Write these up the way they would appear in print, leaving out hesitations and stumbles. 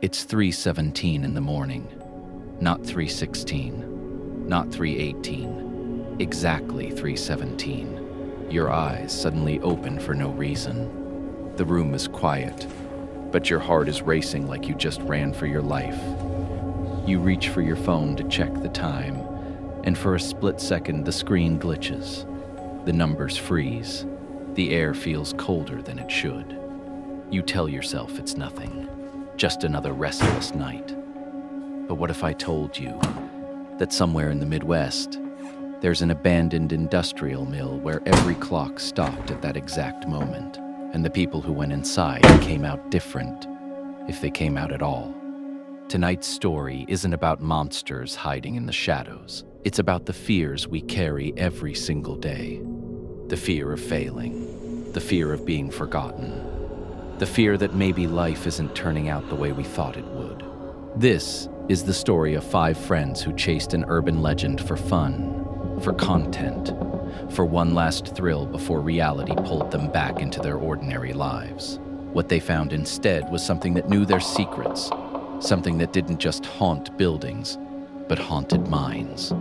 It's 3:17 in the morning, not 3:16, not 3:18, exactly 3:17. Your eyes suddenly open for no reason. The room is quiet, but your heart is racing like you just ran for your life. You reach for your phone to check the time, and for a split second the screen glitches. The numbers freeze. The air feels colder than it should. You tell yourself it's nothing, just another restless night. But what if I told you that somewhere in the Midwest, there's an abandoned industrial mill where every clock stopped at that exact moment, and the people who went inside came out different, if they came out at all? Tonight's story isn't about monsters hiding in the shadows. It's about the fears we carry every single day. The fear of failing, the fear of being forgotten, the fear that maybe life isn't turning out the way we thought it would. This is the story of 5 friends who chased an urban legend for fun, for content, for one last thrill before reality pulled them back into their ordinary lives. What they found instead was something that knew their secrets, something that didn't just haunt buildings, but haunted minds.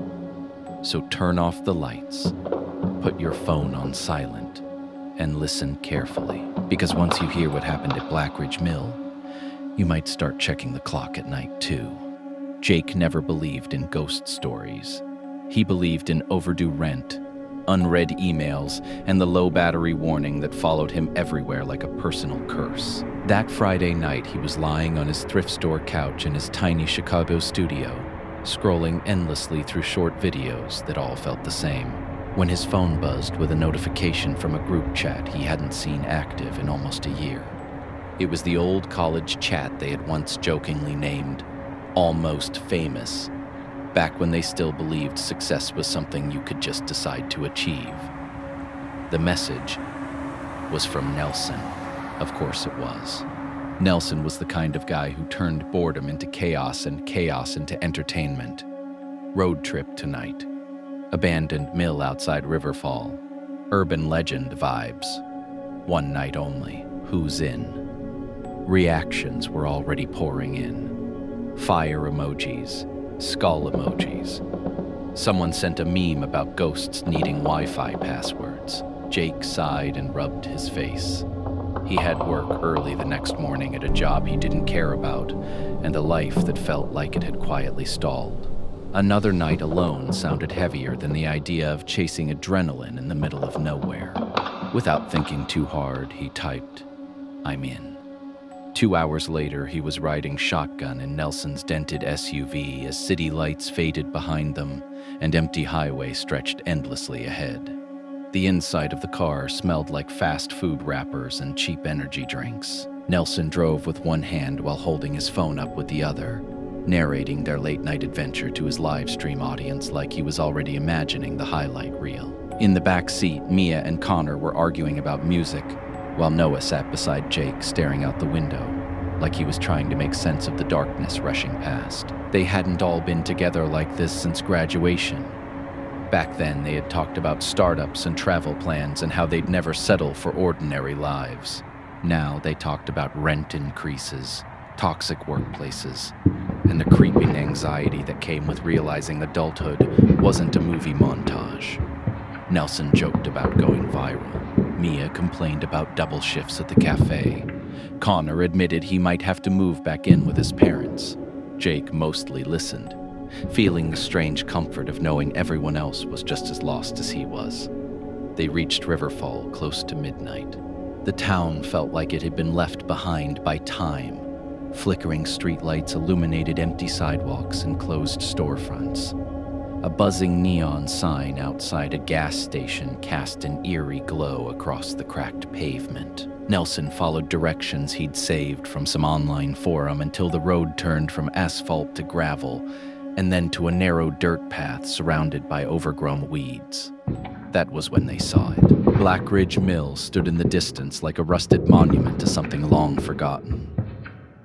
So turn off the lights, put your phone on silent, and listen carefully, because once you hear what happened at Blackridge Mill, you might start checking the clock at night too. Jake never believed in ghost stories. He believed in overdue rent, unread emails, and the low battery warning that followed him everywhere like a personal curse. That Friday night, he was lying on his thrift store couch in his tiny Chicago studio, scrolling endlessly through short videos that all felt the same, when his phone buzzed with a notification from a group chat he hadn't seen active in almost a year. It was the old college chat they had once jokingly named Almost Famous, back when they still believed success was something you could just decide to achieve. The message was from Nelson. Of course it was. Nelson was the kind of guy who turned boredom into chaos and chaos into entertainment. Road trip tonight. Abandoned mill outside Riverfall. Urban legend vibes. One night only. Who's in? Reactions were already pouring in. Fire emojis. Skull emojis. Someone sent a meme about ghosts needing Wi-Fi passwords. Jake sighed and rubbed his face. He had work early the next morning at a job he didn't care about, and a life that felt like it had quietly stalled. Another night alone sounded heavier than the idea of chasing adrenaline in the middle of nowhere. Without thinking too hard, he typed, "I'm in." 2 hours later, he was riding shotgun in Nelson's dented SUV as city lights faded behind them and empty highway stretched endlessly ahead. The inside of the car smelled like fast food wrappers and cheap energy drinks. Nelson drove with one hand while holding his phone up with the other, narrating their late-night adventure to his live stream audience like he was already imagining the highlight reel. In the back seat, Mia and Connor were arguing about music, while Noah sat beside Jake staring out the window, like he was trying to make sense of the darkness rushing past. They hadn't all been together like this since graduation. Back then, they had talked about startups and travel plans and how they'd never settle for ordinary lives. Now they talked about rent increases, toxic workplaces, and the creeping anxiety that came with realizing adulthood wasn't a movie montage. Nelson joked about going viral. Mia complained about double shifts at the cafe. Connor admitted he might have to move back in with his parents. Jake mostly listened, feeling the strange comfort of knowing everyone else was just as lost as he was. They reached Riverfall close to midnight. The town felt like it had been left behind by time. Flickering streetlights illuminated empty sidewalks and closed storefronts. A buzzing neon sign outside a gas station cast an eerie glow across the cracked pavement. Nelson followed directions he'd saved from some online forum until the road turned from asphalt to gravel, and then to a narrow dirt path surrounded by overgrown weeds. That was when they saw it. Blackridge Mill stood in the distance like a rusted monument to something long forgotten.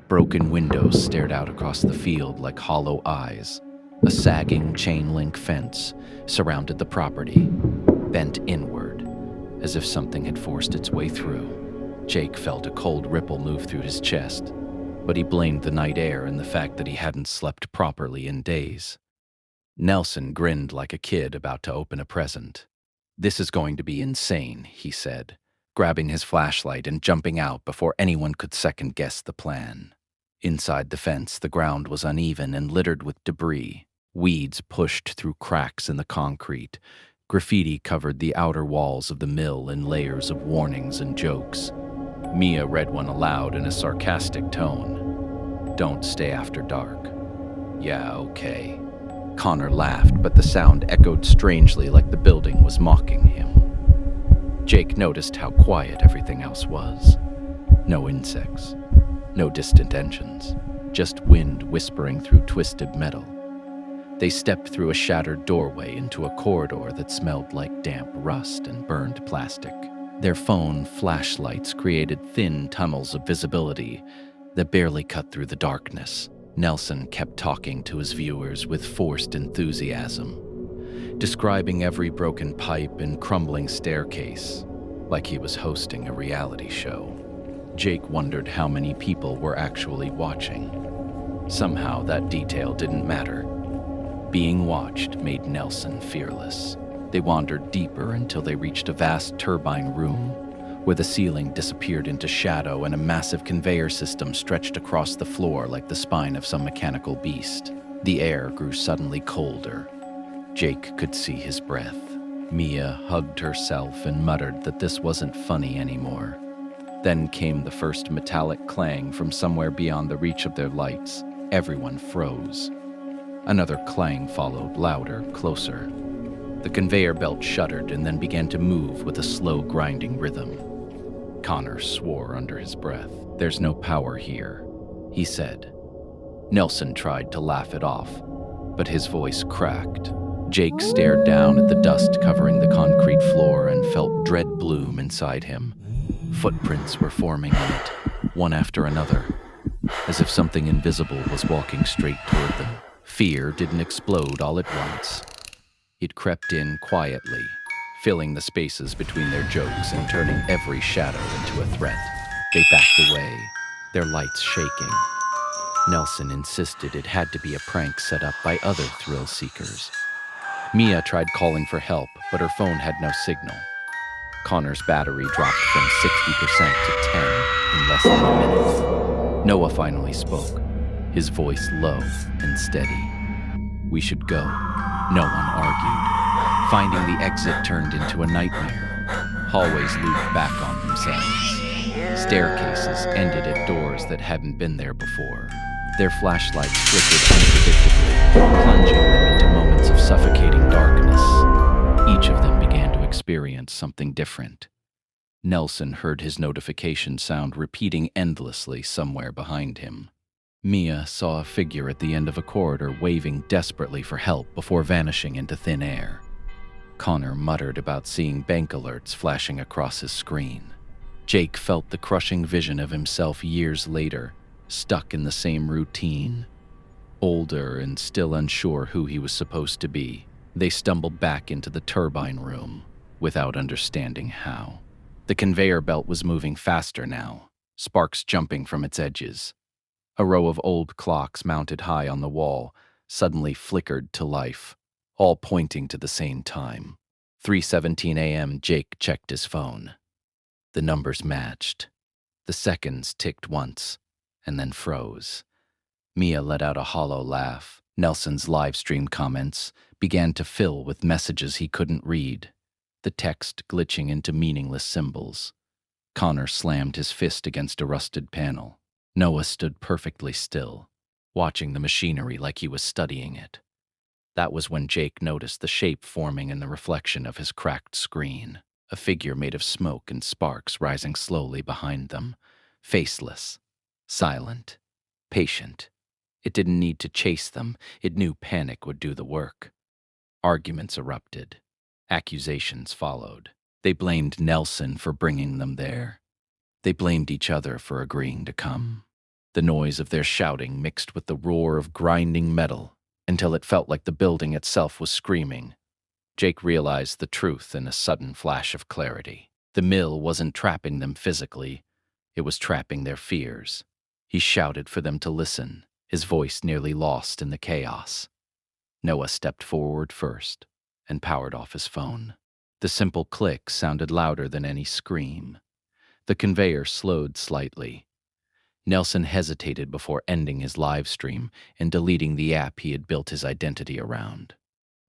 Broken windows stared out across the field like hollow eyes. A sagging chain-link fence surrounded the property, bent inward, as if something had forced its way through. Jake felt a cold ripple move through his chest. but he blamed the night air and the fact that he hadn't slept properly in days. Nelson grinned like a kid about to open a present. "This is going to be insane," he said, grabbing his flashlight and jumping out before anyone could second-guess the plan. Inside the fence, the ground was uneven and littered with debris. Weeds pushed through cracks in the concrete. Graffiti covered the outer walls of the mill in layers of warnings and jokes. Mia read one aloud in a sarcastic tone. "Don't stay after dark." "Yeah, okay." Connor laughed, but the sound echoed strangely like the building was mocking him. Jake noticed how quiet everything else was. No insects, no distant engines, just wind whispering through twisted metal. They stepped through a shattered doorway into a corridor that smelled like damp rust and burned plastic. Their phone flashlights created thin tunnels of visibility that barely cut through the darkness. Nelson kept talking to his viewers with forced enthusiasm, describing every broken pipe and crumbling staircase, like he was hosting a reality show. Jake wondered how many people were actually watching. Somehow that detail didn't matter. Being watched made Nelson fearless. They wandered deeper until they reached a vast turbine room, where the ceiling disappeared into shadow and a massive conveyor system stretched across the floor like the spine of some mechanical beast. The air grew suddenly colder. Jake could see his breath. Mia hugged herself and muttered that this wasn't funny anymore. Then came the first metallic clang from somewhere beyond the reach of their lights. Everyone froze. Another clang followed, louder, closer. The conveyor belt shuddered and then began to move with a slow, grinding rhythm. Connor swore under his breath. "There's no power here," he said. Nelson tried to laugh it off, but his voice cracked. Jake stared down at the dust covering the concrete floor and felt dread bloom inside him. Footprints were forming on it, one after another, as if something invisible was walking straight toward them. Fear didn't explode all at once. It crept in quietly, filling the spaces between their jokes and turning every shadow into a threat. They backed away, their lights shaking. Nelson insisted it had to be a prank set up by other thrill seekers. Mia tried calling for help, but her phone had no signal. Connor's battery dropped from 60% to 10 in less than a minute. Noah finally spoke, his voice low and steady. "We should go," no one argued. Finding the exit turned into a nightmare. Hallways looped back on themselves. Staircases ended at doors that hadn't been there before. Their flashlights flickered unpredictably, plunging them into moments of suffocating darkness. Each of them began to experience something different. Nelson heard his notification sound repeating endlessly somewhere behind him. Mia saw a figure at the end of a corridor waving desperately for help before vanishing into thin air. Connor muttered about seeing bank alerts flashing across his screen. Jake felt the crushing vision of himself years later, stuck in the same routine. Older and still unsure who he was supposed to be, they stumbled back into the turbine room without understanding how. The conveyor belt was moving faster now, sparks jumping from its edges. A row of old clocks mounted high on the wall suddenly flickered to life, all pointing to the same time. 3:17 a.m. Jake checked his phone. The numbers matched. The seconds ticked once, and then froze. Mia let out a hollow laugh. Nelson's live-stream comments began to fill with messages he couldn't read, the text glitching into meaningless symbols. Connor slammed his fist against a rusted panel. Noah stood perfectly still, watching the machinery like he was studying it. That was when Jake noticed the shape forming in the reflection of his cracked screen, a figure made of smoke and sparks rising slowly behind them, faceless, silent, patient. It didn't need to chase them. It knew panic would do the work. Arguments erupted. Accusations followed. They blamed Nelson for bringing them there. They blamed each other for agreeing to come. The noise of their shouting mixed with the roar of grinding metal until it felt like the building itself was screaming. Jake realized the truth in a sudden flash of clarity. The mill wasn't trapping them physically. It was trapping their fears. He shouted for them to listen, his voice nearly lost in the chaos. Noah stepped forward first and powered off his phone. The simple click sounded louder than any scream. The conveyor slowed slightly. Nelson hesitated before ending his live stream and deleting the app he had built his identity around.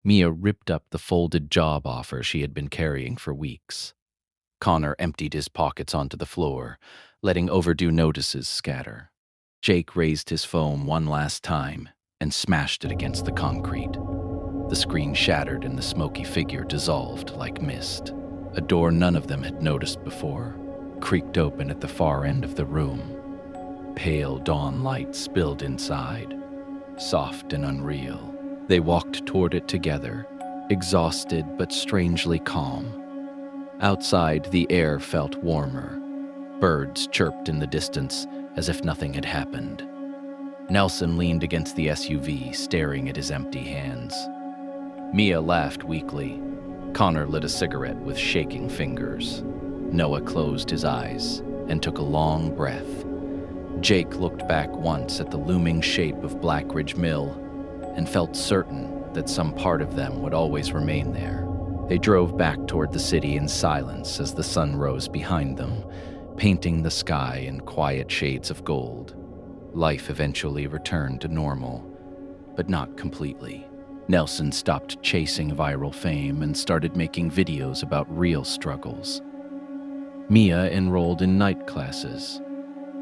Mia ripped up the folded job offer she had been carrying for weeks. Connor emptied his pockets onto the floor, letting overdue notices scatter. Jake raised his phone one last time and smashed it against the concrete. The screen shattered and the smoky figure dissolved like mist. A door none of them had noticed before creaked open at the far end of the room. Pale dawn light spilled inside, soft and unreal. They walked toward it together, exhausted but strangely calm. Outside, the air felt warmer. Birds chirped in the distance as if nothing had happened. Nelson leaned against the SUV, staring at his empty hands. Mia laughed weakly. Connor lit a cigarette with shaking fingers. Noah closed his eyes and took a long breath. Jake looked back once at the looming shape of Blackridge Mill and felt certain that some part of them would always remain there. They drove back toward the city in silence as the sun rose behind them, painting the sky in quiet shades of gold. Life eventually returned to normal, but not completely. Nelson stopped chasing viral fame and started making videos about real struggles. Mia enrolled in night classes.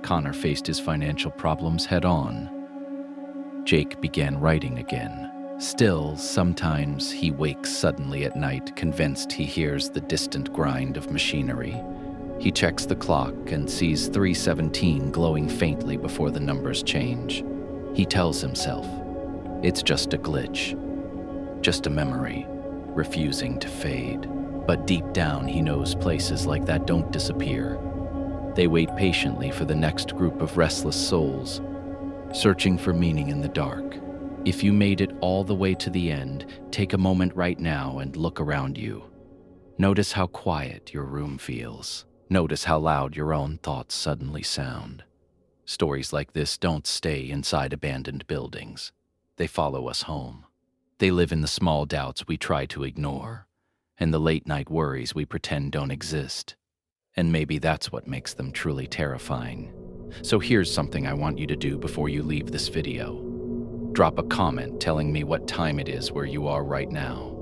Connor faced his financial problems head-on. Jake began writing again. Still, sometimes he wakes suddenly at night, convinced he hears the distant grind of machinery. He checks the clock and sees 3:17 glowing faintly before the numbers change. He tells himself, it's just a glitch, just a memory, refusing to fade. But deep down, he knows places like that don't disappear. They wait patiently for the next group of restless souls, searching for meaning in the dark. If you made it all the way to the end, take a moment right now and look around you. Notice how quiet your room feels. Notice how loud your own thoughts suddenly sound. Stories like this don't stay inside abandoned buildings. They follow us home. They live in the small doubts we try to ignore, and the late-night worries we pretend don't exist. And maybe that's what makes them truly terrifying. So here's something I want you to do before you leave this video. Drop a comment telling me what time it is where you are right now.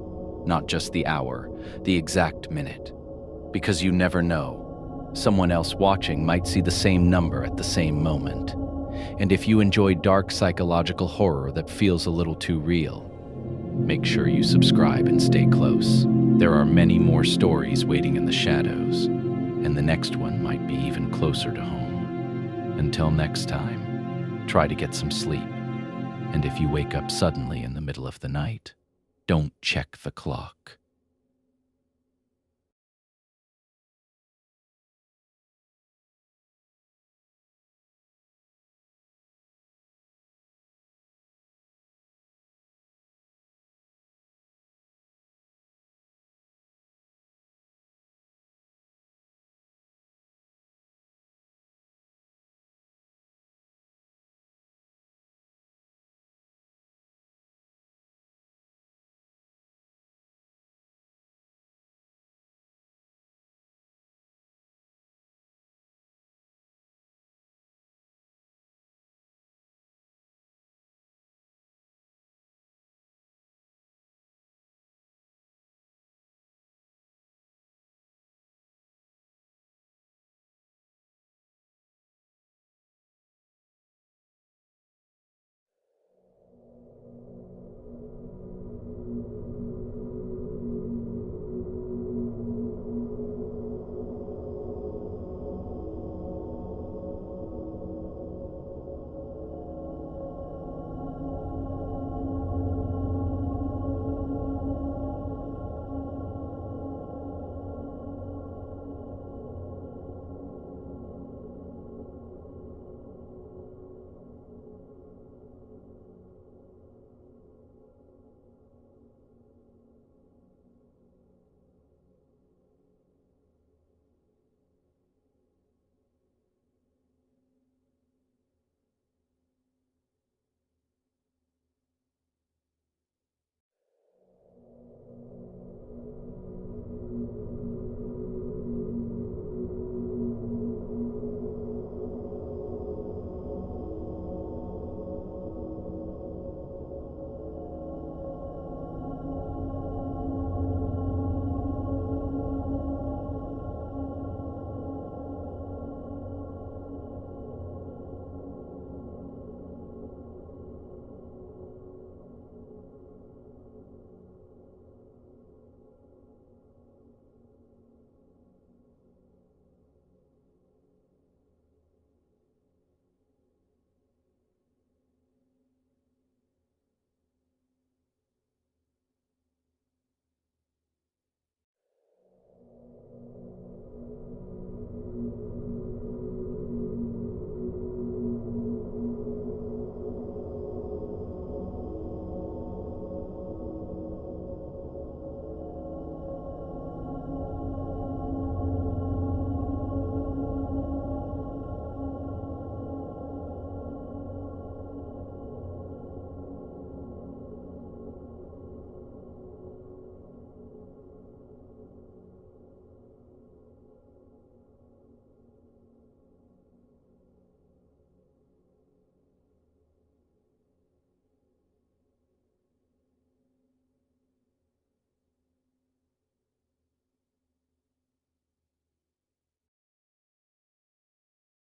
Not just the hour, the exact minute. Because you never know. Someone else watching might see the same number at the same moment. And if you enjoy dark psychological horror that feels a little too real, make sure you subscribe and stay close. There are many more stories waiting in the shadows, and the next one might be even closer to home. Until next time, try to get some sleep. And if you wake up suddenly in the middle of the night, don't check the clock.